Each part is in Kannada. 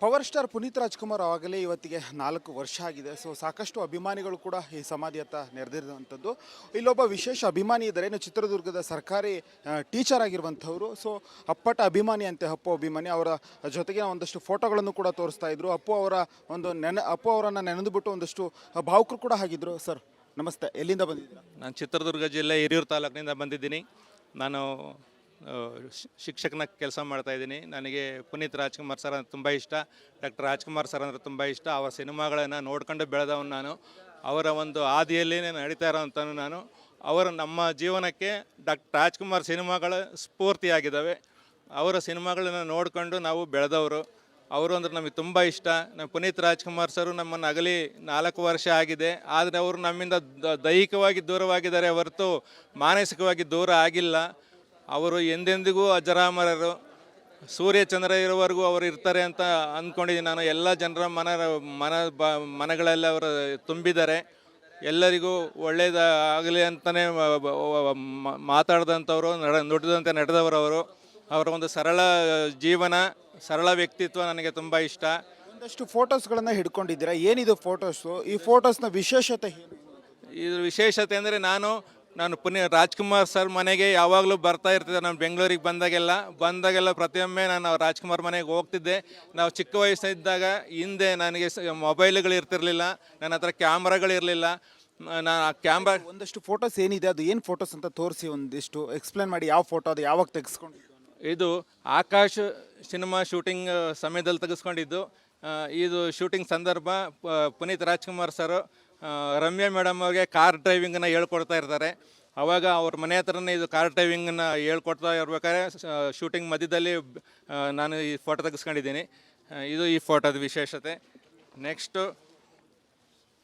ಪವರ್ ಸ್ಟಾರ್ ಪುನೀತ್ ರಾಜ್ಕುಮಾರ್ ಆವಾಗಲೇ ಇವತ್ತಿಗೆ 4 ವರ್ಷ ಆಗಿದೆ. ಸೊ ಸಾಕಷ್ಟು ಅಭಿಮಾನಿಗಳು ಕೂಡ ಈ ಸಮಾಧಿಯತ್ತ ನೆರೆದಿರುವಂಥದ್ದು. ಇಲ್ಲೊಬ್ಬ ವಿಶೇಷ ಅಭಿಮಾನಿ ಇದ್ದಾರೆ, ಇನ್ನು ಚಿತ್ರದುರ್ಗದ ಸರ್ಕಾರಿ ಟೀಚರ್ ಆಗಿರುವಂಥವ್ರು. ಸೊ ಅಪ್ಪಟ ಅಭಿಮಾನಿ ಅಂತೆ, ಅಪ್ಪು ಅಭಿಮಾನಿ. ಅವರ ಜೊತೆಗೆ ಒಂದಷ್ಟು ಫೋಟೋಗಳನ್ನು ಕೂಡ ತೋರಿಸ್ತಾ ಇದ್ರು. ಅಪ್ಪು ಅವರನ್ನು ನೆನೆದುಬಿಟ್ಟು ಒಂದಷ್ಟು ಭಾವುಕರು ಕೂಡ ಆಗಿದ್ರು. ಸರ್ ನಮಸ್ತೆ, ಎಲ್ಲಿಂದ ಬಂದಿದ್ದೀರಾ? ನಾನು ಚಿತ್ರದುರ್ಗ ಜಿಲ್ಲೆ ಹಿರಿಯೂರು ತಾಲೂಕಿನಿಂದ ಬಂದಿದ್ದೀನಿ. ನಾನು ಶಿಕ್ಷಕನ ಕೆಲಸ ಮಾಡ್ತಾಯಿದ್ದೀನಿ. ನನಗೆ ಪುನೀತ್ ರಾಜ್ಕುಮಾರ್ ಸರ್ ಅಂದರೆ ತುಂಬ ಇಷ್ಟ, ಡಾಕ್ಟರ್ ರಾಜ್ಕುಮಾರ್ ಸರ್ ಅಂದರೆ ತುಂಬ ಇಷ್ಟ. ಅವರ ಸಿನಿಮಾಗಳನ್ನು ನೋಡ್ಕೊಂಡು ಬೆಳೆದವನು ನಾನು. ಅವರ ಒಂದು ಹಾದಿಯಲ್ಲಿ ನಡೀತಾ ಇರೋವಂಥನು ನಾನು. ಅವರು ನಮ್ಮ ಜೀವನಕ್ಕೆ ಡಾಕ್ಟರ್ ರಾಜ್ಕುಮಾರ್ ಸಿನಿಮಾಗಳ ಸ್ಫೂರ್ತಿಯಾಗಿದ್ದಾವೆ. ಅವರ ಸಿನಿಮಾಗಳನ್ನು ನೋಡಿಕೊಂಡು ನಾವು ಬೆಳೆದವರು. ಅವರು ಅಂದರೆ ನಮಗೆ ತುಂಬ ಇಷ್ಟ. ನಮ್ಮ ಪುನೀತ್ ರಾಜ್ಕುಮಾರ್ ಸರು ನಮ್ಮನ್ನು ಅಗಲಿ 4 ವರ್ಷ ಆಗಿದೆ. ಆದರೆ ಅವರು ನಮ್ಮಿಂದ ದೈಹಿಕವಾಗಿ ದೂರವಾಗಿದ್ದಾರೆ ಹೊರತು ಮಾನಸಿಕವಾಗಿ ದೂರ ಆಗಿಲ್ಲ. ಅವರು ಎಂದೆಂದಿಗೂ ಅಜರಾಮರರು. ಸೂರ್ಯಚಂದ್ರ ಇರೋವರೆಗೂ ಅವರು ಇರ್ತಾರೆ ಅಂತ ಅಂದ್ಕೊಂಡಿದ್ದೀನಿ ನಾನು. ಎಲ್ಲ ಜನರ ಮನಗಳಲ್ಲಿ ಅವರು ತುಂಬಿದ್ದಾರೆ. ಎಲ್ಲರಿಗೂ ಒಳ್ಳೆಯದಾಗಲಿ ಅಂತಲೇ ಮಾತಾಡಿದಂಥವ್ರು, ನುಡಿದಂತೆ ನಡೆದವರು ಅವರು. ಅವರ ಒಂದು ಸರಳ ಜೀವನ, ಸರಳ ವ್ಯಕ್ತಿತ್ವ ನನಗೆ ತುಂಬ ಇಷ್ಟ. ಒಂದಷ್ಟು ಫೋಟೋಸ್ಗಳನ್ನು ಹಿಡ್ಕೊಂಡಿದ್ದೀರಾ, ಏನಿದು ಫೋಟೋಸು? ಈ ಫೋಟೋಸ್ನ ವಿಶೇಷತೆ ಏನು? ಇದ್ರ ವಿಶೇಷತೆ ಅಂದರೆ ನಾನು ರಾಜ್ಕುಮಾರ್ ಸರ್ ಮನೆಗೆ ಯಾವಾಗಲೂ ಬರ್ತಾ ಇರ್ತಿದ್ದೆ. ನಾನು ಬೆಂಗಳೂರಿಗೆ ಬಂದಾಗೆಲ್ಲ ಪ್ರತಿಯೊಮ್ಮೆ ನಾನು ರಾಜ್ಕುಮಾರ್ ಮನೆಗೆ ಹೋಗ್ತಿದ್ದೆ. ನಾವು ಚಿಕ್ಕ ವಯಸ್ಸಿದ್ದಾಗ ಹಿಂದೆ ನನಗೆ ಮೊಬೈಲ್ಗಳು ಇರ್ತಿರ್ಲಿಲ್ಲ, ನನ್ನ ಹತ್ರ ಕ್ಯಾಮ್ರಾಗಳಿರಲಿಲ್ಲ. ನಾನು ಆ ಕ್ಯಾಮ್ರಾ ಒಂದಷ್ಟು ಫೋಟೋಸ್ ಏನಿದೆ, ಅದು ಏನು ಫೋಟೋಸ್ ಅಂತ ತೋರಿಸಿ, ಒಂದಿಷ್ಟು ಎಕ್ಸ್ಪ್ಲೇನ್ ಮಾಡಿ. ಯಾವ ಫೋಟೋ ಅದು, ಯಾವಾಗ ತೆಗೆಸ್ಕೊಂಡಿದ್ದು? ಇದು ಆಕಾಶ್ ಸಿನಿಮಾ ಶೂಟಿಂಗ್ ಸಮಯದಲ್ಲಿ ತೆಗೆಸ್ಕೊಂಡಿದ್ದು. ಇದು ಶೂಟಿಂಗ್ ಸಂದರ್ಭ ಪುನೀತ್ ರಾಜ್ಕುಮಾರ್ ಸರು ರಮ್ಯಾ ಮೇಡಮ್ ಅವ್ರಿಗೆ ಕಾರ್ ಡ್ರೈವಿಂಗನ್ನು ಹೇಳ್ಕೊಡ್ತಾ ಇರ್ತಾರೆ. ಆವಾಗ ಅವ್ರ ಮನೆ ಹತ್ರನೇ ಇದು ಕಾರ್ ಡ್ರೈವಿಂಗನ್ನು ಹೇಳ್ಕೊಡ್ತಾ ಇರ್ಬೇಕಾದ್ರೆ ಶೂಟಿಂಗ್ ಮಧ್ಯದಲ್ಲಿ ನಾನು ಈ ಫೋಟೋ ತೆಗೆಸ್ಕೊಂಡಿದ್ದೀನಿ. ಇದು ಈ ಫೋಟೋದ ವಿಶೇಷತೆ. ನೆಕ್ಸ್ಟು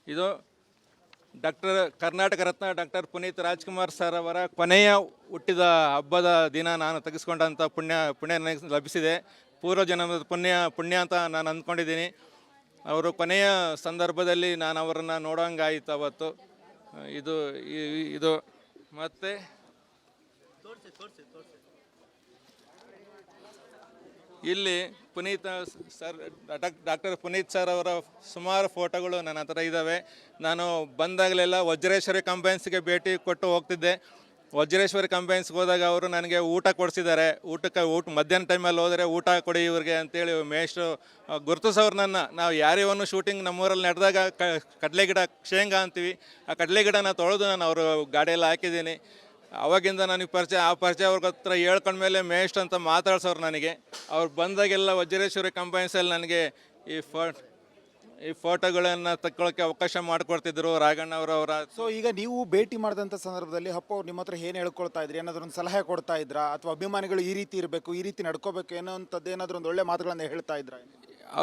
ಇದು ಕರ್ನಾಟಕ ರತ್ನ ಡಾಕ್ಟರ್ ಪುನೀತ್ ರಾಜ್ಕುಮಾರ್ ಸರ್ ಅವರ ಕೊನೆಯ ಹುಟ್ಟಿದ ಹಬ್ಬದ ದಿನ ನಾನು ತೆಗೆಸ್ಕೊಂಡಂಥ ಪುಣ್ಯ ನನಗೆ ಲಭಿಸಿದೆ. ಪೂರ್ವ ಜನ್ಮದ ಪುಣ್ಯ ಅಂತ ನಾನು ಅಂದ್ಕೊಂಡಿದ್ದೀನಿ. ಅವರು ಕೊನೆಯ ಸಂದರ್ಭದಲ್ಲಿ ನಾನು ಅವರನ್ನು ನೋಡೋಂಗಾಯಿತು ಅವತ್ತು. ಇದು ಮತ್ತು ಇಲ್ಲಿ ಡಾಕ್ಟರ್ ಪುನೀತ್ ಸರ್ ಅವರ ಸುಮಾರು ಫೋಟೋಗಳು ನನ್ನ ಹತ್ರ ಇದ್ದಾವೆ. ನಾನು ಬಂದಾಗಲೆಲ್ಲ ವಜ್ರೇಶ್ವರಿ ಕಂಬೈನ್ಸ್ಗೆ ಭೇಟಿ ಕೊಟ್ಟು ಹೋಗ್ತಿದ್ದೆ. ವಜ್ರೇಶ್ವರಿ ಕಂಬೈನ್ಸ್ಗೆ ಹೋದಾಗ ಅವರು ನನಗೆ ಊಟ ಕೊಡಿಸಿದ್ದಾರೆ. ಮಧ್ಯಾಹ್ನ ಟೈಮಲ್ಲಿ ಹೋದರೆ ಊಟ ಕೊಡಿ ಇವ್ರಿಗೆ ಅಂತೇಳಿ ಮೇಷ್ಟ್ರು ಗುರುತಿಸೋರು ನನ್ನ. ನಾವು ಯಾರಿವನು ಶೂಟಿಂಗ್ ನಮ್ಮೂರಲ್ಲಿ ನಡೆದಾಗ ಕಡಲೆ ಗಿಡ ಶೇಂಗಾ ಅಂತೀವಿ, ಆ ಕಡಲೆ ಗಿಡನ ತೊಳೆದು ನಾನು ಅವರು ಗಾಡಿಯಲ್ಲಿ ಹಾಕಿದ್ದೀನಿ. ಅವಾಗಿಂದ ನನಗೆ ಪರಿಚಯ ಅವ್ರ ಹತ್ರ ಹೇಳ್ಕೊಂಡ್ಮೇಲೆ ಮೇಷ್ಟ್ ಅಂತ ಮಾತಾಡ್ಸೋರು ನನಗೆ. ಅವ್ರು ಬಂದಾಗೆಲ್ಲ ವಜ್ರೇಶ್ವರಿ ಕಂಬೈನ್ಸಲ್ಲಿ ನನಗೆ ಈ ಫೋಟೋಗಳನ್ನು ತಗೊಳ್ಳೋಕ್ಕೆ ಅವಕಾಶ ಮಾಡಿಕೊಡ್ತಿದ್ರು ರಾಘಣ್ಣ ಅವರ. ಸೊ ಈಗ ನೀವು ಭೇಟಿ ಮಾಡಿದಂಥ ಸಂದರ್ಭದಲ್ಲಿ ಅಪ್ಪ ಅವ್ರು ನಿಮ್ಮ ಹತ್ರ ಏನು ಹೇಳ್ಕೊಳ್ತಾ ಇದ್ರಿ? ಏನಾದರೂ ಒಂದು ಸಲಹೆ ಕೊಡ್ತಾ ಇದ್ರಾ? ಅಥವಾ ಅಭಿಮಾನಿಗಳು ಈ ರೀತಿ ಇರಬೇಕು, ಈ ರೀತಿ ನಡ್ಕೋಬೇಕು ಏನೋ ಅಂಥದ್ದು ಏನಾದರೂ ಒಂದು ಒಳ್ಳೆ ಮಾತುಗಳನ್ನು ಹೇಳ್ತಾ ಇದ್ರಾ?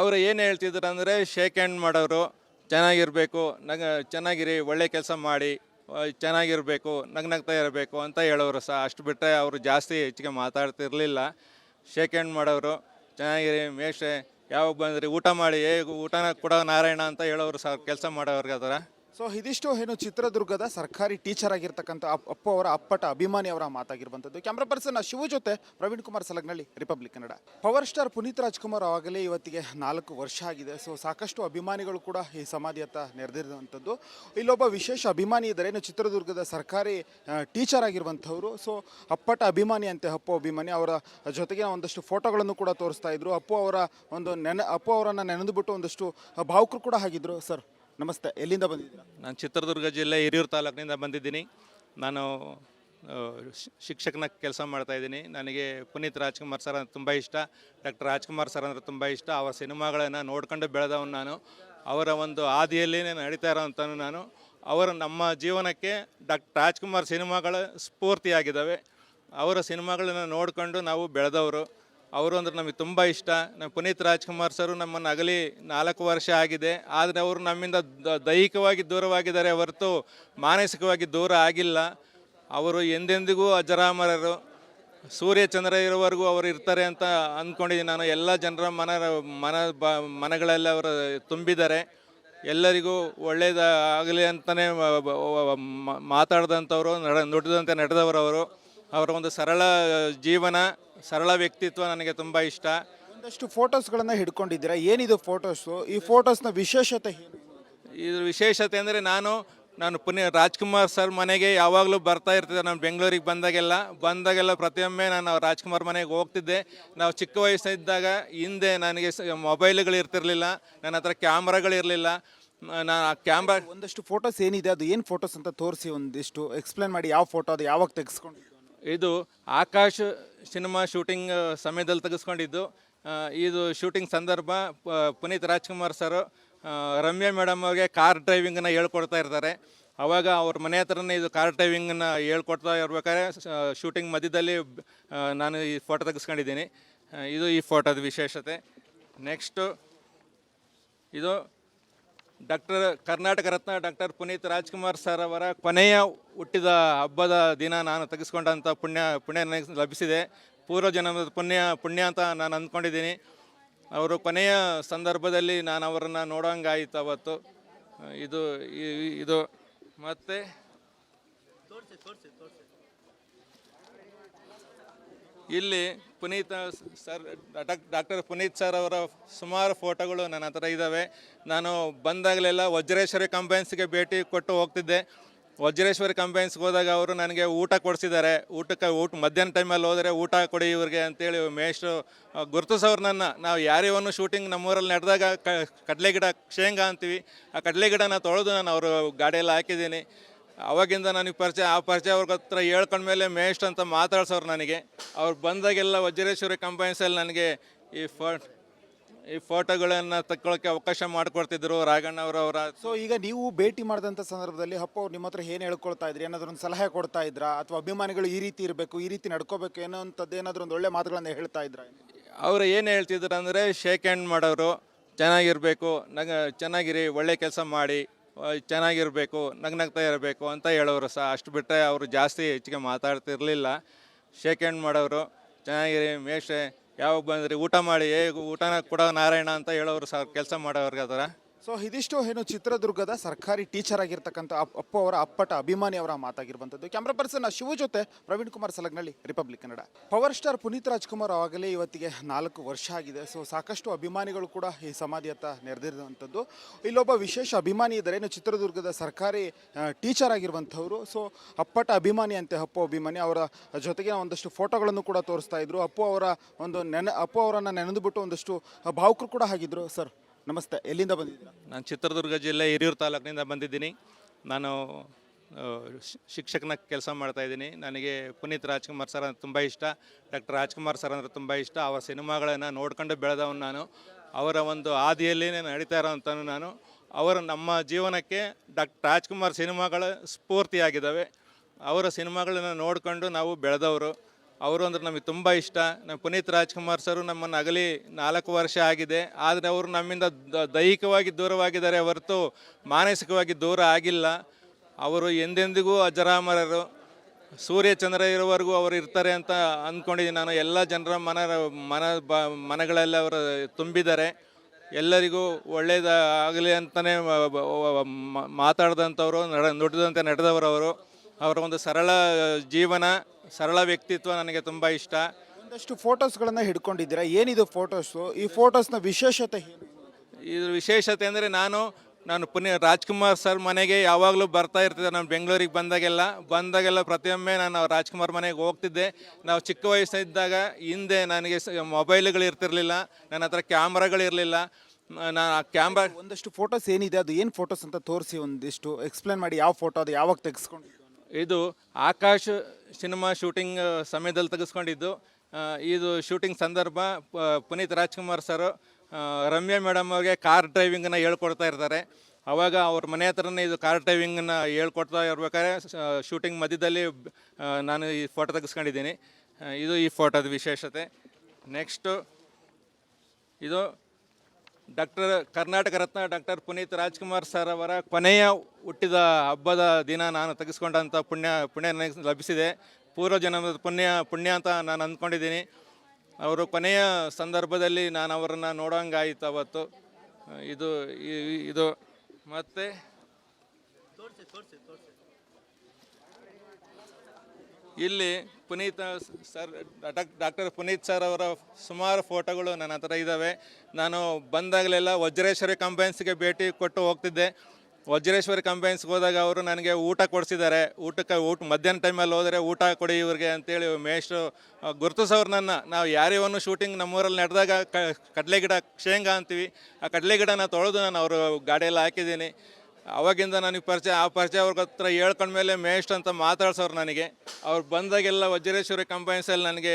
ಅವರು ಏನು ಹೇಳ್ತಿದ್ರು ಅಂದರೆ, ಶೇಕ್ ಹ್ಯಾಂಡ್ ಮಾಡೋರು, ಚೆನ್ನಾಗಿರಬೇಕು, ಚೆನ್ನಾಗಿರಿ, ಒಳ್ಳೆ ಕೆಲಸ ಮಾಡಿ, ಚೆನ್ನಾಗಿರಬೇಕು, ನಗ್ನಗ್ತಾ ಇರಬೇಕು ಅಂತ ಹೇಳೋರು ಸಹ. ಅಷ್ಟು ಬಿಟ್ಟರೆ ಅವರು ಜಾಸ್ತಿ ಹೆಚ್ಚಿಗೆ ಮಾತಾಡ್ತಿರ್ಲಿಲ್ಲ. ಶೇಕ್ ಹ್ಯಾಂಡ್ ಮಾಡೋರು, ಚೆನ್ನಾಗಿರಿ ಮೇಷ್ಟ್ರೆ, ಯಾವಾಗ ಬಂದ್ರಿ, ಊಟ ಮಾಡಿ, ಊಟನ ಕೊಡೋ ನಾರಾಯಣ ಅಂತ ಹೇಳೋರು ಸರ್ ಕೆಲಸ ಮಾಡೋರ್ಗೆ ಆ ಥರ. ಸೊ ಇದಿಷ್ಟು ಏನು ಚಿತ್ರದುರ್ಗದ ಸರ್ಕಾರಿ ಟೀಚರ್ ಆಗಿರ್ತಕ್ಕಂಥ ಅಪ್ಪು ಅವರ ಅಪ್ಪಟ ಅಭಿಮಾನಿ ಅವರ ಮಾತಾಗಿರುವಂಥದ್ದು. ಕ್ಯಾಮ್ರಾ ಪರ್ಸನ್ ಶಿವು ಜೊತೆ Praveen Kumar Salagnalli, republic Kannada. Power star Puneeth Rajkumar ಆವಾಗಲೇ ಇವತ್ತಿಗೆ 4 ವರ್ಷ ಆಗಿದೆ. ಸೊ ಸಾಕಷ್ಟು ಅಭಿಮಾನಿಗಳು ಕೂಡ ಈ ಸಮಾಧಿಯತ್ತ ನೆರೆದಿರುವಂಥದ್ದು. ಇಲ್ಲೊಬ್ಬ ವಿಶೇಷ ಅಭಿಮಾನಿ ಇದ್ದಾರೆ, ಇನ್ನು ಚಿತ್ರದುರ್ಗದ ಸರ್ಕಾರಿ ಟೀಚರ್ ಆಗಿರುವಂಥವ್ರು. ಸೊ ಅಪ್ಪಟ ಅಭಿಮಾನಿ ಅಂತೆ, ಅಪ್ಪು ಅಭಿಮಾನಿ. ಅವರ ಜೊತೆಗೆ ಒಂದಷ್ಟು ಫೋಟೋಗಳನ್ನು ಕೂಡ ತೋರಿಸ್ತಾ ಇದ್ರು. ಅಪ್ಪು ಅವರನ್ನು ನೆನೆದುಬಿಟ್ಟು ಒಂದಷ್ಟು ಭಾವುಕರು ಕೂಡ ಆಗಿದ್ರು. ಸರ್ ನಮಸ್ತೆ, ಎಲ್ಲಿಂದ ಬಂದಿದ್ದೀರಾ? ನಾನು ಚಿತ್ರದುರ್ಗ ಜಿಲ್ಲೆ ಹಿರಿಯೂರು ತಾಲೂಕಿನಿಂದ ಬಂದಿದ್ದೀನಿ. ನಾನು ಶಿಕ್ಷಕನ ಕೆಲಸ ಮಾಡ್ತಾಯಿದ್ದೀನಿ. ನನಗೆ ಪುನೀತ್ ರಾಜ್ಕುಮಾರ್ ಸರ್ ಅಂದರೆ ತುಂಬ ಇಷ್ಟ, ಡಾಕ್ಟರ್ ರಾಜ್ಕುಮಾರ್ ಸರ್ ಅಂದರೆ ತುಂಬ ಇಷ್ಟ. ಅವರ ಸಿನಿಮಾಗಳನ್ನು ನೋಡ್ಕೊಂಡು ಬೆಳೆದವನು ನಾನು. ಅವರ ಒಂದು ಹಾದಿಯಲ್ಲಿ ನಡೀತಾ ಇರೋವಂಥನು ನಾನು. ಅವರು ನಮ್ಮ ಜೀವನಕ್ಕೆ ಡಾಕ್ಟರ್ ರಾಜ್ಕುಮಾರ್ ಸಿನಿಮಾಗಳ ಸ್ಫೂರ್ತಿಯಾಗಿದ್ದಾವೆ. ಅವರ ಸಿನಿಮಾಗಳನ್ನು ನೋಡಿಕೊಂಡು ನಾವು ಬೆಳೆದವರು. ಅವರು ಅಂದರೆ ನಮಗೆ ತುಂಬ ಇಷ್ಟ. ನಮ್ಮ ಪುನೀತ್ ರಾಜ್ಕುಮಾರ್ ಸರು ನಮ್ಮನ್ನು ಅಗಲಿ 4 ವರ್ಷ ಆಗಿದೆ. ಆದರೆ ಅವರು ನಮ್ಮಿಂದ ದೈಹಿಕವಾಗಿ ದೂರವಾಗಿದ್ದಾರೆ ಹೊರತು ಮಾನಸಿಕವಾಗಿ ದೂರ ಆಗಿಲ್ಲ. ಅವರು ಎಂದೆಂದಿಗೂ ಅಜರಾಮರರು. ಸೂರ್ಯಚಂದ್ರ ಇರೋವರೆಗೂ ಅವರು ಇರ್ತಾರೆ ಅಂತ ಅಂದ್ಕೊಂಡಿದ್ದೀನಿ ನಾನು. ಎಲ್ಲ ಜನರ ಮನಗಳಲ್ಲಿ ಅವರು ತುಂಬಿದ್ದಾರೆ. ಎಲ್ಲರಿಗೂ ಒಳ್ಳೆಯದಾಗಲಿ ಅಂತಲೇ ಮಾತಾಡಿದಂಥವ್ರು, ನುಡಿದಂತೆ ನಡೆದವರು ಅವರು. ಅವರ ಒಂದು ಸರಳ ಜೀವನ, ಸರಳ ವ್ಯಕ್ತಿತ್ವ ನನಗೆ ತುಂಬ ಇಷ್ಟ. ಒಂದಷ್ಟು ಫೋಟೋಸ್ಗಳನ್ನು ಹಿಡ್ಕೊಂಡಿದ್ದೀರಾ, ಏನಿದು ಫೋಟೋಸು? ಈ ಫೋಟೋಸ್ನ ವಿಶೇಷತೆ ಏನು? ಇದ್ರ ವಿಶೇಷತೆ ಅಂದರೆ ನಾನು ರಾಜ್ಕುಮಾರ್ ಸರ್ ಮನೆಗೆ ಯಾವಾಗಲೂ ಬರ್ತಾ ಇರ್ತಿದ್ದೆ. ನಾನು ಬೆಂಗಳೂರಿಗೆ ಬಂದಾಗೆಲ್ಲ ಪ್ರತಿಯೊಮ್ಮೆ ನಾನು ರಾಜ್ಕುಮಾರ್ ಮನೆಗೆ ಹೋಗ್ತಿದ್ದೆ. ನಾವು ಚಿಕ್ಕ ವಯಸ್ಸಿದ್ದಾಗ ಹಿಂದೆ ನನಗೆ ಮೊಬೈಲ್ಗಳು ಇರ್ತಿರ್ಲಿಲ್ಲ, ನನ್ನ ಹತ್ರ ಕ್ಯಾಮ್ರಾಗಳಿರಲಿಲ್ಲ. ನಾನು ಆ ಕ್ಯಾಮ್ರಾ ಒಂದಷ್ಟು ಫೋಟೋಸ್ ಏನಿದೆ, ಅದು ಏನು ಫೋಟೋಸ್ ಅಂತ ತೋರಿಸಿ, ಒಂದಿಷ್ಟು ಎಕ್ಸ್ಪ್ಲೇನ್ ಮಾಡಿ. ಯಾವ ಫೋಟೋ ಅದು, ಯಾವಾಗ ತೆಗೆಸ್ಕೊಂಡು? ಇದು ಆಕಾಶ್ ಸಿನಿಮಾ ಶೂಟಿಂಗ್ ಸಮಯದಲ್ಲಿ ತೆಗೆಸ್ಕೊಂಡಿದ್ದು. ಇದು ಶೂಟಿಂಗ್ ಸಂದರ್ಭ ಪುನೀತ್ ರಾಜ್ಕುಮಾರ್ ಸರ್ ರಮ್ಯಾ ಮೇಡಮ್ ಅವ್ರಿಗೆ ಕಾರ್ ಡ್ರೈವಿಂಗನ್ನು ಹೇಳ್ಕೊಡ್ತಾ ಇರ್ತಾರೆ. ಆವಾಗ ಅವ್ರ ಮನೆ ಹತ್ರನೇ ಇದು ಕಾರ್ ಡ್ರೈವಿಂಗನ್ನು ಹೇಳ್ಕೊಡ್ತಾ ಇರ್ಬೇಕಾದ್ರೆ ಶೂಟಿಂಗ್ ಮಧ್ಯದಲ್ಲಿ ನಾನು ಈ ಫೋಟೋ ತೆಗೆಸ್ಕೊಂಡಿದ್ದೀನಿ. ಇದು ಈ ಫೋಟೋದ ವಿಶೇಷತೆ. ನೆಕ್ಸ್ಟು ಇದು ಕರ್ನಾಟಕ ರತ್ನ ಡಾಕ್ಟರ್ ಪುನೀತ್ ರಾಜ್ಕುಮಾರ್ ಸರ್ ಅವರ ಕೊನೆಯ ಹುಟ್ಟಿದ ಹಬ್ಬದ ದಿನ ನಾನು ತೆಗೆಸ್ಕೊಂಡಂಥ ಪುಣ್ಯ ನನಗೆ ಲಭಿಸಿದೆ. ಪೂರ್ವ ಜನ್ಮದ ಪುಣ್ಯ ಅಂತ ನಾನು ಅಂದ್ಕೊಂಡಿದ್ದೀನಿ. ಅವರು ಕೊನೆಯ ಸಂದರ್ಭದಲ್ಲಿ ನಾನು ಅವರನ್ನು ನೋಡೋಂಗಾಯಿತು ಅವತ್ತು. ಇದು ಮತ್ತು ಇಲ್ಲಿ ಡಾಕ್ಟರ್ ಪುನೀತ್ ಸರ್ ಅವರ ಸುಮಾರು ಫೋಟೋಗಳು ನನ್ನ ಹತ್ರ ಇದ್ದಾವೆ. ನಾನು ಬಂದಾಗಲೆಲ್ಲ ವಜ್ರೇಶ್ವರಿ ಕಂಬೈನ್ಸ್ಗೆ ಭೇಟಿ ಕೊಟ್ಟು ಹೋಗ್ತಿದ್ದೆ. ವಜ್ರೇಶ್ವರಿ ಕಂಬೈನ್ಸ್ಗೆ ಹೋದಾಗ ಅವರು ನನಗೆ ಊಟ ಕೊಡಿಸಿದ್ದಾರೆ. ಮಧ್ಯಾಹ್ನ ಟೈಮಲ್ಲಿ ಹೋದರೆ ಊಟ ಕೊಡಿ ಇವ್ರಿಗೆ ಅಂತೇಳಿ ಮೇಷ್ಟ್ರು ಗುರುತಿಸೋರು ನನ್ನ. ನಾವು ಯಾರಿವನು ಶೂಟಿಂಗ್ ನಮ್ಮೂರಲ್ಲಿ ನಡೆದಾಗ ಕಡಲೆ ಗಿಡ ಶೇಂಗಾ ಅಂತೀವಿ, ಆ ಕಡಲೆ ಗಿಡನ ತೊಳೆದು ನಾನು ಅವರು ಗಾಡಿಯಲ್ಲಿ ಹಾಕಿದ್ದೀನಿ. ಅವಾಗಿಂದ ನನಗೆ ಪರಿಚಯ ಅವ್ರ ಹತ್ರ ಹೇಳ್ಕೊಂಡ್ಮೇಲೆ ಮೇಷ್ಟ್ ಅಂತ ಮಾತಾಡ್ಸೋರು ನನಗೆ. ಅವ್ರು ಬಂದಾಗೆಲ್ಲ ವಜ್ರೇಶ್ವರಿ ಕಂಬೈನ್ಸಲ್ಲಿ ನನಗೆ ಈ ಫೋಟೋಗಳನ್ನು ತಗೊಳ್ಳೋಕ್ಕೆ ಅವಕಾಶ ಮಾಡಿಕೊಡ್ತಿದ್ರು ರಾಘಣ್ಣ ಅವರ. ಸೊ ಈಗ ನೀವು ಭೇಟಿ ಮಾಡಿದಂಥ ಸಂದರ್ಭದಲ್ಲಿ ಅಪ್ಪು ಅವ್ರು ನಿಮ್ಮ ಹತ್ರ ಏನು ಹೇಳ್ಕೊಳ್ತಾ ಇದ್ರಿ? ಏನಾದರೂ ಒಂದು ಸಲಹೆ ಕೊಡ್ತಾ ಇದ್ರಾ? ಅಥವಾ ಅಭಿಮಾನಿಗಳು ಈ ರೀತಿ ಇರಬೇಕು, ಈ ರೀತಿ ನಡ್ಕೋಬೇಕು ಏನೋ ಅಂಥದ್ದು ಏನಾದರೂ ಒಂದು ಒಳ್ಳೆ ಮಾತುಗಳನ್ನು ಹೇಳ್ತಾ ಇದ್ರಾ? ಅವರು ಏನು ಹೇಳ್ತಿದ್ರು ಅಂದರೆ, ಶೇಕ್ ಹ್ಯಾಂಡ್ ಮಾಡೋರು, ಚೆನ್ನಾಗಿರಬೇಕು, ಚೆನ್ನಾಗಿರಿ, ಒಳ್ಳೆ ಕೆಲಸ ಮಾಡಿ, ಚೆನ್ನಾಗಿರಬೇಕು, ನಗ್ನಗ್ತಾ ಇರಬೇಕು ಅಂತ ಹೇಳೋರು ಸಹ. ಅಷ್ಟು ಬಿಟ್ಟರೆ ಅವರು ಜಾಸ್ತಿ ಹೆಚ್ಚಿಗೆ ಮಾತಾಡ್ತಿರ್ಲಿಲ್ಲ. ಶೇಕ್ ಹ್ಯಾಂಡ್ ಮಾಡೋರು, ಚೆನ್ನಾಗಿರಿ ಮೇಷ್ಟ್ರೆ, ಯಾವಾಗ ಬಂದ್ರಿ, ಊಟ ಮಾಡಿ, ಊಟನ ಕೊಡೋ ನಾರಾಯಣ ಅಂತ ಹೇಳೋರು ಸರ್ ಕೆಲಸ ಮಾಡೋರ್ಗೆ ಆ ಥರ. ಸೊ ಇದಿಷ್ಟು ಏನು ಚಿತ್ರದುರ್ಗದ ಸರ್ಕಾರಿ ಟೀಚರ್ ಆಗಿರ್ತಕ್ಕಂಥ ಅಪ್ಪು ಅವರ ಅಪ್ಪಟ ಅಭಿಮಾನಿ ಅವರ ಮಾತಾಗಿರುವಂಥದ್ದು. ಕ್ಯಾಮ್ರಾ ಪರ್ಸನ್ ಶಿವು ಜೊತೆ Praveen Kumar Salagnalli, republic Kannada. Power star Puneeth Rajkumar ಆವಾಗಲೇ ಇವತ್ತಿಗೆ 4 ವರ್ಷ ಆಗಿದೆ. ಸೊ ಸಾಕಷ್ಟು ಅಭಿಮಾನಿಗಳು ಕೂಡ ಈ ಸಮಾಧಿ ಹತ್ತ ನೆರೆದಿರುವಂಥದ್ದು. ಇಲ್ಲೊಬ್ಬ ವಿಶೇಷ ಅಭಿಮಾನಿ ಇದ್ದಾರೆ, ಏನು ಚಿತ್ರದುರ್ಗದ ಸರ್ಕಾರಿ ಟೀಚರ್ ಆಗಿರುವಂಥವ್ರು. ಸೊ ಅಪ್ಪಟ ಅಭಿಮಾನಿ ಅಂತೆ ಅಪ್ಪು ಅಭಿಮಾನಿ. ಅವರ ಜೊತೆಗೆ ಒಂದಷ್ಟು ಫೋಟೋಗಳನ್ನು ಕೂಡ ತೋರಿಸ್ತಾ ಇದ್ರು. ಅಪ್ಪು ಅವರನ್ನು ನೆನೆದುಬಿಟ್ಟು ಒಂದಷ್ಟು ಭಾವುಕರು ಕೂಡ ಆಗಿದ್ರು. ಸರ್ ನಮಸ್ತೆ, ಎಲ್ಲಿಂದ ಬಂದಿದ್ದೀರಾ? ನಾನು ಚಿತ್ರದುರ್ಗ ಜಿಲ್ಲೆ ಹಿರಿಯೂರು ತಾಲೂಕಿನಿಂದ ಬಂದಿದ್ದೀನಿ. ನಾನು ಶಿಕ್ಷಕನ ಕೆಲಸ ಮಾಡ್ತಾಯಿದ್ದೀನಿ. ನನಗೆ ಪುನೀತ್ ರಾಜ್ಕುಮಾರ್ ಸರ್ ಅಂದರೆ ತುಂಬ ಇಷ್ಟ, ಡಾಕ್ಟರ್ ರಾಜ್ಕುಮಾರ್ ಸರ್ ಅಂದರೆ ತುಂಬ ಇಷ್ಟ. ಅವರ ಸಿನಿಮಾಗಳನ್ನು ನೋಡ್ಕೊಂಡು ಬೆಳೆದವನು ನಾನು. ಅವರ ಒಂದು ಹಾದಿಯಲ್ಲಿ ನಡೀತಾ ಇರೋವಂಥನು ನಾನು. ಅವರು ನಮ್ಮ ಜೀವನಕ್ಕೆ ಡಾಕ್ಟರ್ ರಾಜ್ಕುಮಾರ್ ಸಿನಿಮಾಗಳ ಸ್ಫೂರ್ತಿಯಾಗಿದ್ದಾವೆ. ಅವರ ಸಿನಿಮಾಗಳನ್ನು ನೋಡಿಕೊಂಡು ನಾವು ಬೆಳೆದವರು. ಅವರು ಅಂದ್ರೆ ನಮಗೆ ತುಂಬ ಇಷ್ಟ. ನಮ್ಮ ಪುನೀತ್ ರಾಜ್ಕುಮಾರ್ ಸರು ನಮ್ಮನ್ನು ಅಗಲಿ 4 ವರ್ಷ ಆಗಿದೆ. ಆದರೆ ಅವರು ನಮ್ಮಿಂದ ದೈಹಿಕವಾಗಿ ದೂರವಾಗಿದ್ದಾರೆ ಹೊರತು ಮಾನಸಿಕವಾಗಿ ದೂರ ಆಗಿಲ್ಲ. ಅವರು ಎಂದೆಂದಿಗೂ ಅಜರಾಮರರು. ಸೂರ್ಯ ಚಂದ್ರ ಇರೋವರೆಗೂ ಅವರು ಇರ್ತಾರೆ ಅಂತ ಅಂದ್ಕೊಂಡಿದ್ದೀನಿ ನಾನು. ಎಲ್ಲ ಜನರ ಮನಗಳಲ್ಲಿ ಅವರು ತುಂಬಿದ್ದಾರೆ. ಎಲ್ಲರಿಗೂ ಒಳ್ಳೆಯದಾಗಲಿ ಅಂತಲೇ ಮಾತಾಡಿದಂಥವ್ರು, ನುಡಿದಂತೆ ನಡೆದವರು ಅವರು. ಅವರ ಒಂದು ಸರಳ ಜೀವನ, ಸರಳ ವ್ಯಕ್ತಿತ್ವ ನನಗೆ ತುಂಬ ಇಷ್ಟ. ಒಂದಷ್ಟು ಫೋಟೋಸ್ಗಳನ್ನು ಹಿಡ್ಕೊಂಡಿದ್ದೀರಾ, ಏನಿದು ಫೋಟೋಸು? ಈ ಫೋಟೋಸ್ನ ವಿಶೇಷತೆ ಏನು? ಇದ್ರ ವಿಶೇಷತೆ ಅಂದರೆ ನಾನು ರಾಜ್ಕುಮಾರ್ ಸರ್ ಮನೆಗೆ ಯಾವಾಗಲೂ ಬರ್ತಾ ಇರ್ತಿದ್ದೆ. ನಾನು ಬೆಂಗಳೂರಿಗೆ ಬಂದಾಗೆಲ್ಲ ಪ್ರತಿಯೊಮ್ಮೆ ನಾನು ರಾಜ್ಕುಮಾರ್ ಮನೆಗೆ ಹೋಗ್ತಿದ್ದೆ. ನಾವು ಚಿಕ್ಕ ವಯಸ್ಸಿದ್ದಾಗ ಹಿಂದೆ ನನಗೆ ಮೊಬೈಲ್ಗಳು ಇರ್ತಿರ್ಲಿಲ್ಲ, ನನ್ನ ಹತ್ರ ಕ್ಯಾಮ್ರಾಗಳಿರಲಿಲ್ಲ. ನಾನು ಆ ಕ್ಯಾಮ್ರಾ ಒಂದಷ್ಟು ಫೋಟೋಸ್ ಏನಿದೆ, ಅದು ಏನು ಫೋಟೋಸ್ ಅಂತ ತೋರಿಸಿ, ಒಂದಿಷ್ಟು ಎಕ್ಸ್ಪ್ಲೇನ್ ಮಾಡಿ. ಯಾವ ಫೋಟೋ ಅದು, ಯಾವಾಗ ತೆಗೆಸ್ಕೊಂಡು? ಇದು ಆಕಾಶ್ ಸಿನಿಮಾ ಶೂಟಿಂಗ್ ಸಮಯದಲ್ಲಿ ತೆಗೆಸ್ಕೊಂಡಿದ್ದು. ಇದು ಶೂಟಿಂಗ್ ಸಂದರ್ಭ ಪುನೀತ್ ರಾಜ್ಕುಮಾರ್ ಸರ್ ರಮ್ಯಾ ಮೇಡಮ್ ಅವ್ರಿಗೆ ಕಾರ್ ಡ್ರೈವಿಂಗನ್ನು ಹೇಳ್ಕೊಡ್ತಾ ಇರ್ತಾರೆ. ಆವಾಗ ಅವ್ರ ಮನೆ ಹತ್ರನೇ ಇದು ಕಾರ್ ಡ್ರೈವಿಂಗನ್ನು ಹೇಳ್ಕೊಡ್ತಾ ಇರ್ಬೇಕಾದ್ರೆ ಶೂಟಿಂಗ್ ಮಧ್ಯದಲ್ಲಿ ನಾನು ಈ ಫೋಟೋ ತೆಗೆಸ್ಕೊಂಡಿದ್ದೀನಿ. ಇದು ಈ ಫೋಟೋದ ವಿಶೇಷತೆ. ನೆಕ್ಸ್ಟು ಇದು ಕರ್ನಾಟಕ ರತ್ನ ಡಾಕ್ಟರ್ ಪುನೀತ್ ರಾಜ್ಕುಮಾರ್ ಸರ್ ಅವರ ಕೊನೆಯ ಹುಟ್ಟಿದ ಹಬ್ಬದ ದಿನ ನಾನು ತೆಗೆಸ್ಕೊಂಡಂಥ ಪುಣ್ಯ ನನಗೆ ಲಭಿಸಿದೆ. ಪೂರ್ವ ಜನ್ಮದ ಪುಣ್ಯ ಅಂತ ನಾನು ಅಂದ್ಕೊಂಡಿದ್ದೀನಿ. ಅವರು ಕೊನೆಯ ಸಂದರ್ಭದಲ್ಲಿ ನಾನು ಅವರನ್ನು ನೋಡೋಂಗಾಯಿತು ಅವತ್ತು. ಇದು ಮತ್ತು ಇಲ್ಲಿ Puneeth sir doctor Puneeth sir ಅವರ ಸುಮಾರು ಫೋಟೋಗಳು ನನ್ನ ಹತ್ರ ಇದ್ದಾವೆ. ನಾನು ಬಂದಾಗಲೆಲ್ಲ ವಜ್ರೇಶ್ವರಿ ಕಂಬೈನ್ಸ್ಗೆ ಭೇಟಿ ಕೊಟ್ಟು ಹೋಗ್ತಿದ್ದೆ. ವಜ್ರೇಶ್ವರಿ ಕಂಬೈನ್ಸ್ಗೆ ಹೋದಾಗ ಅವರು ನನಗೆ ಊಟ ಕೊಡಿಸಿದ್ದಾರೆ. ಊಟ ಮಧ್ಯಾಹ್ನ ಟೈಮಲ್ಲಿ ಹೋದರೆ ಊಟ ಕೊಡಿ ಇವ್ರಿಗೆ ಅಂತೇಳಿ ಮೇಷ್ಟ್ರು ಗುರುತಿಸೋರು ನನ್ನ. ನಾವು ಯಾರಿವನು ಶೂಟಿಂಗ್ ನಮ್ಮೂರಲ್ಲಿ ನಡೆದಾಗ ಕಡಲೆ ಗಿಡ ಶೇಂಗಾ ಅಂತೀವಿ, ಆ ಕಡಲೆ ಗಿಡನ ತೊಳೆದು ನಾನು ಅವರು ಗಾಡಿಯಲ್ಲಿ ಹಾಕಿದ್ದೀನಿ. ಅವಾಗಿಂದ ನನಗೆ ಪರಿಚಯ, ಆ ಪರಿಚಯ ಅವ್ರ ಹತ್ರ ಹೇಳ್ಕೊಂಡ್ಮೇಲೆ ಮೇಷ್ಟ್ ಅಂತ ಮಾತಾಡ್ಸೋರು ನನಗೆ. ಅವ್ರು ಬಂದಾಗೆಲ್ಲ ವಜ್ರೇಶ್ವರಿ ಕಂಬೈನ್ಸಲ್ಲಿ ನನಗೆ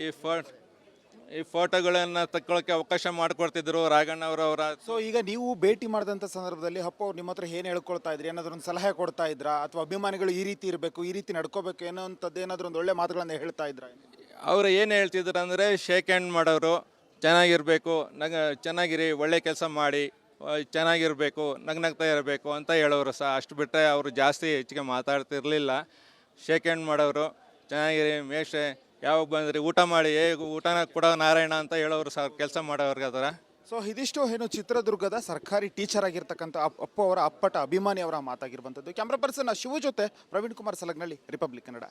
ಈ ಫೋಟೋಗಳನ್ನು ತಗೊಳ್ಳೋಕ್ಕೆ ಅವಕಾಶ ಮಾಡಿಕೊಡ್ತಿದ್ರು ರಾಘಣ್ಣ ಅವರ. ಸೊ ಈಗ ನೀವು ಭೇಟಿ ಮಾಡಿದಂಥ ಸಂದರ್ಭದಲ್ಲಿ ಅಪ್ಪ ಅವ್ರು ನಿಮ್ಮ ಹತ್ರ ಏನು ಹೇಳ್ಕೊಳ್ತಾ ಇದ್ರಿ? ಏನಾದರೂ ಒಂದು ಸಲಹೆ ಕೊಡ್ತಾ ಇದ್ರಾ? ಅಥವಾ ಅಭಿಮಾನಿಗಳು ಈ ರೀತಿ ಇರಬೇಕು, ಈ ರೀತಿ ನಡ್ಕೋಬೇಕು ಏನೋ ಅಂಥದ್ದು ಏನಾದರೂ ಒಂದು ಒಳ್ಳೆ ಮಾತುಗಳನ್ನು ಹೇಳ್ತಾ ಇದ್ರಾ? ಅವರು ಏನು ಹೇಳ್ತಿದ್ರು ಅಂದರೆ ಶೇಕ್ ಹ್ಯಾಂಡ್ ಮಾಡೋರು, ಚೆನ್ನಾಗಿರಬೇಕು, ಚೆನ್ನಾಗಿರಿ, ಒಳ್ಳೆ ಕೆಲಸ ಮಾಡಿ, ಚೆನ್ನಾಗಿರಬೇಕು, ನಗ್ನಗ್ತಾ ಇರಬೇಕು ಅಂತ ಹೇಳೋರು ಸಹ. ಅಷ್ಟು ಬಿಟ್ಟರೆ ಅವರು ಜಾಸ್ತಿ ಹೆಚ್ಚಿಗೆ ಮಾತಾಡ್ತಿರ್ಲಿಲ್ಲ. ಶೇಕ್ ಹ್ಯಾಂಡ್ ಮಾಡೋರು, ಚೆನ್ನಾಗಿರಿ ಮೇಷ್ಟ್ರೆ, ಯಾವಾಗ ಬಂದ್ರಿ, ಊಟ ಮಾಡಿ, ಊಟನ ಕೊಡೋ ನಾರಾಯಣ ಅಂತ ಹೇಳೋರು ಸರ್ ಕೆಲಸ ಮಾಡೋರ್ಗೆ ಅದರ. ಸೊ ಇದಿಷ್ಟು ಏನು ಚಿತ್ರದುರ್ಗದ ಸರ್ಕಾರಿ ಟೀಚರ್ ಆಗಿರ್ತಕ್ಕಂಥ ಅಪ್ಪು ಅವರ ಅಪ್ಪಟ ಅಭಿಮಾನಿ ಅವರ ಮಾತಾಗಿರುವಂಥದ್ದು. ಕ್ಯಾಮ್ರಾ ಪರ್ಸನ್ ಶಿವು ಜೊತೆ ಪ್ರವೀಣ್ ಕುಮಾರ್ ಸಲಗ್ನಳ್ಳಿ, ರಿಪಬ್ಲಿಕ್ ಕನ್ನಡ.